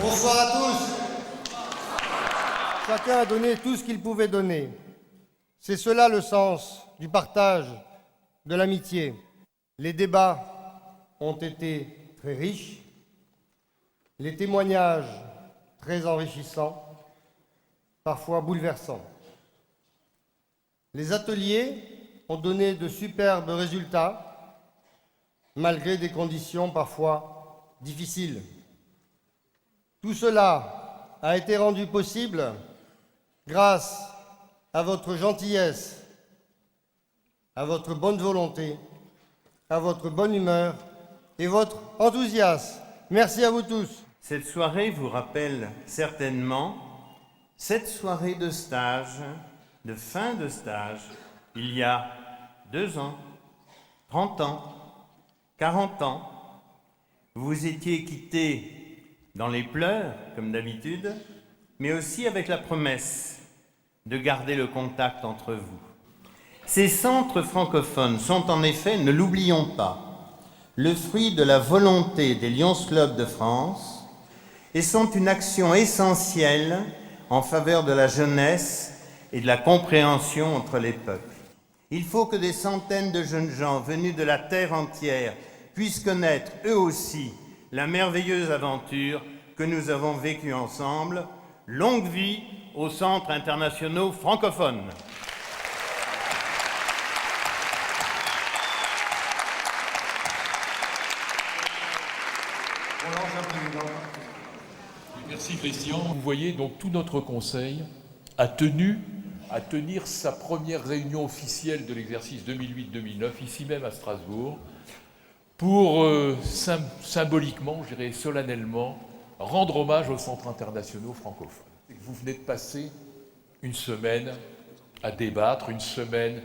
Bonsoir à tous. Chacun a donné tout ce qu'il pouvait donner. C'est cela le sens du partage, de l'amitié. Les débats ont été très riches, les témoignages très enrichissants, parfois bouleversants. Les ateliers ont donné de superbes résultats, malgré des conditions parfois difficiles. Tout cela a été rendu possible grâce à votre gentillesse, à votre bonne volonté, à votre bonne humeur et votre enthousiasme. Merci à vous tous. Cette soirée vous rappelle certainement cette soirée de stage, de fin de stage, il y a 2 ans, 30 ans, 40 ans. Vous étiez quittés dans les pleurs, comme d'habitude, mais aussi avec la promesse de garder le contact entre vous. Ces centres francophones sont en effet, ne l'oublions pas, le fruit de la volonté des Lions Clubs de France et sont une action essentielle en faveur de la jeunesse et de la compréhension entre les peuples. Il faut que des centaines de jeunes gens venus de la terre entière puissent connaître eux aussi la merveilleuse aventure que nous avons vécue ensemble. Longue vie aux centres internationaux francophones. Merci Christian. Vous voyez, donc tout notre conseil a tenu à tenir sa première réunion officielle de l'exercice 2008-2009, ici même à Strasbourg, pour symboliquement, je dirais solennellement, rendre hommage aux centres internationaux francophones. Vous venez de passer une semaine à débattre, une semaine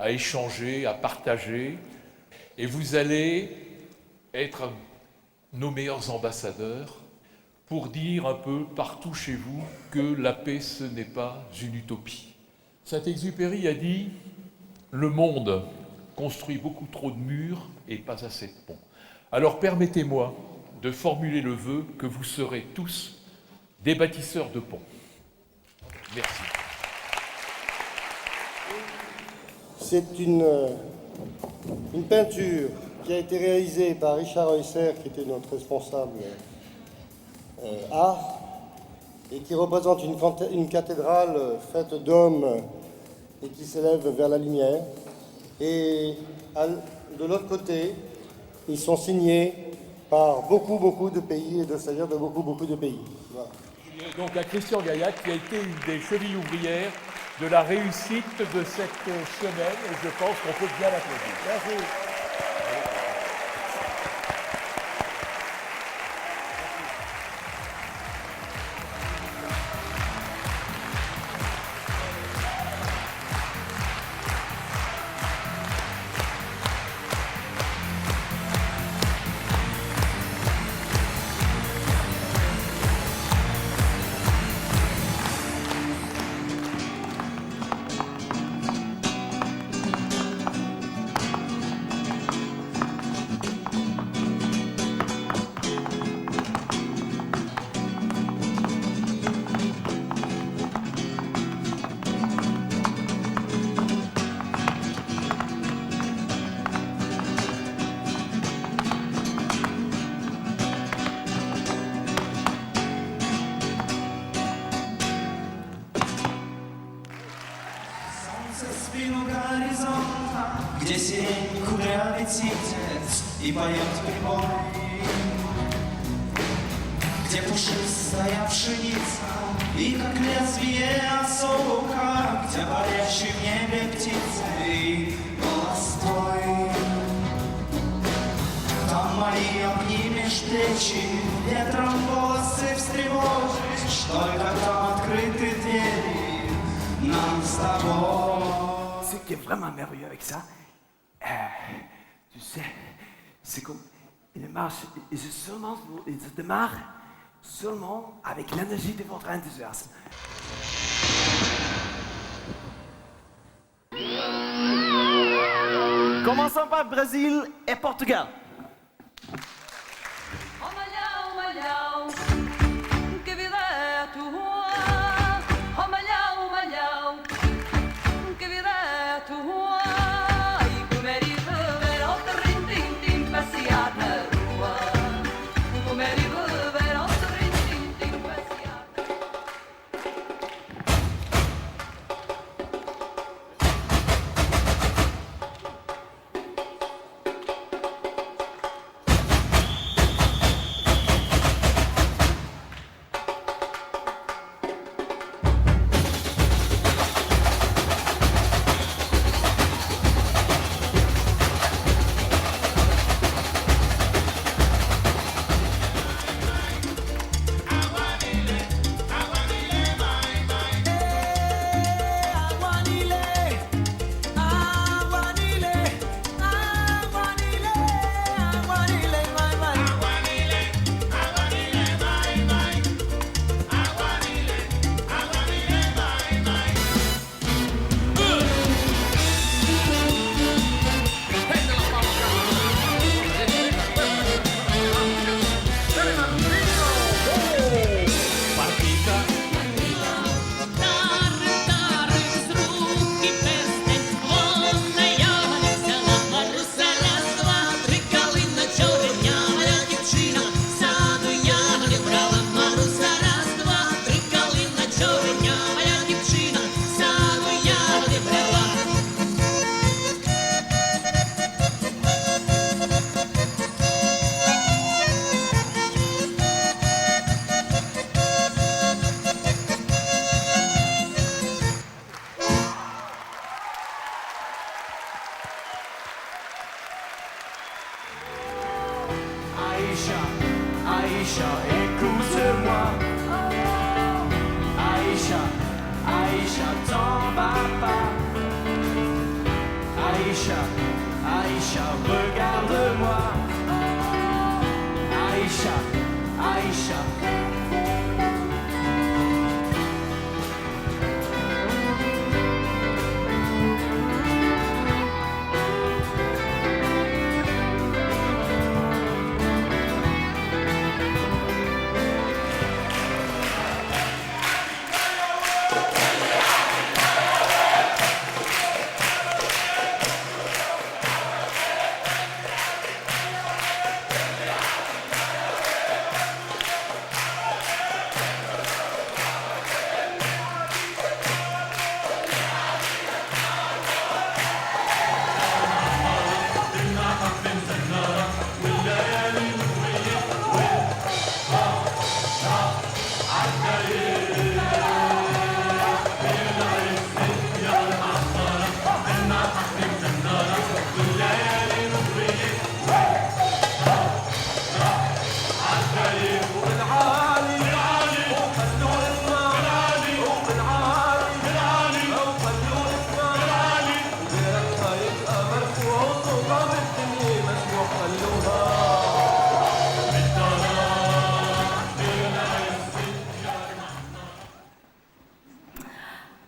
à échanger, à partager, et vous allez être nos meilleurs ambassadeurs pour dire un peu partout chez vous que la paix, ce n'est pas une utopie. Saint-Exupéry a dit « Le monde construit beaucoup trop de murs et pas assez de ponts ». Alors permettez-moi de formuler le vœu que vous serez tous des bâtisseurs de ponts. Merci. C'est une peinture qui a été réalisée par Richard Heusser, qui était notre responsable art, et qui représente une cathédrale faite d'hommes et qui s'élève vers la lumière. Et de l'autre côté, ils sont signés par beaucoup de pays, et c'est-à-dire de beaucoup de pays. Voilà. Donc à Christian Gaillac, qui a été une des chevilles ouvrières de la réussite de cette semaine, et je pense qu'on peut bien l'applaudir. Merci. Где сирень кудрявый птиц и поет прибой, где пушистая пшеница и как лезвие осока, где парящий в небе птицы и голос твой. Там мои обнимешь плечи, ветром волосы встревожишь, только там открыты двери нам с тобой. Ce qui est vraiment merveilleux avec ça, tu sais, c'est comme une marche, et je démarre seulement avec l'énergie de votre enthousiasme. Commençons par Brésil et Portugal. Oh malhão, malhão, Aïcha, Aïcha, écoute-moi. Aïcha, Aïcha, t'en vas pas. Aïcha, Aïcha, regarde-moi. Aïcha, Aïcha.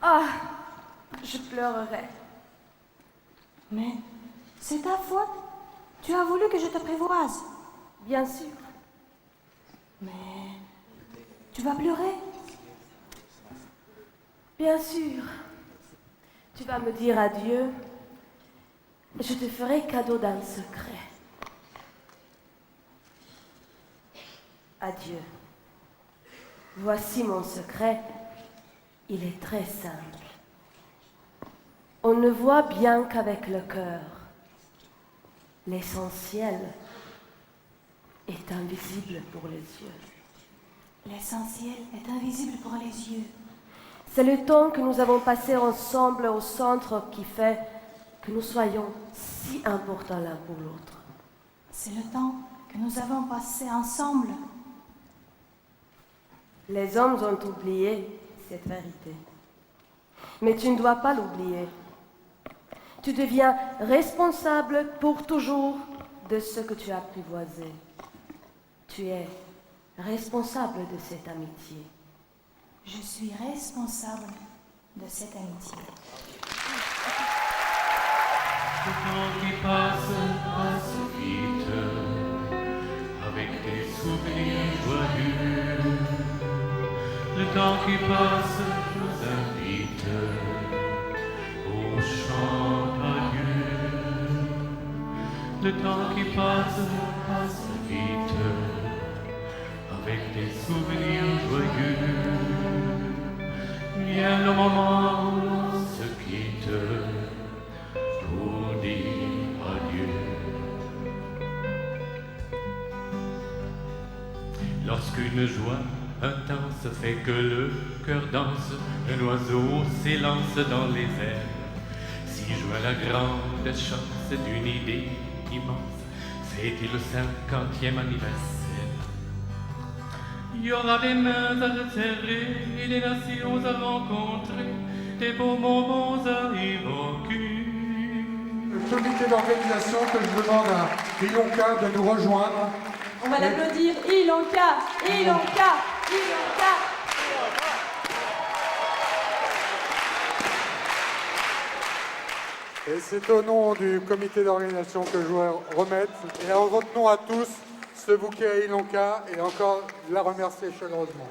Ah, je pleurerai. Mais c'est ta faute. Tu as voulu que je te prévoise. Bien sûr. Mais tu vas pleurer. Bien sûr. Tu vas me dire adieu. Je te ferai cadeau d'un secret. Adieu. Voici mon secret. Il est très simple. On ne voit bien qu'avec le cœur. L'essentiel est invisible pour les yeux. L'essentiel est invisible pour les yeux. C'est le temps que nous avons passé ensemble au centre qui fait que nous soyons si importants l'un pour l'autre. C'est le temps que nous avons passé ensemble. Les hommes ont oublié cette vérité. Mais tu ne dois pas l'oublier. Tu deviens responsable pour toujours de ce que tu as apprivoisé. Tu es responsable de cette amitié. Je suis responsable de cette amitié. Le temps qui passe, passe vite, avec des souvenirs joyeux. Le temps qui passe nous invite au chant d'adieu. Le temps qui passe, passe vite, avec des souvenirs joyeux. Vient le moment où l'on se quitte pour dire adieu. Lorsqu'une joie intense fait que le cœur danse, un oiseau s'élance dans les airs. Si joint la grande chance d'une idée immense, fêter le 50e anniversaire. Il y aura des mains à serrer et des nations à rencontrer, des beaux moments à évoquer. Le comité d'organisation que je demande à Ilonka de nous rejoindre. On va l'applaudir. Ilonka, Ilonka, Ilonka. Et c'est au nom du comité d'organisation que je voudrais remettre, et en votre nom à tous, ce bouquet à Ilonka, et encore la remercier chaleureusement.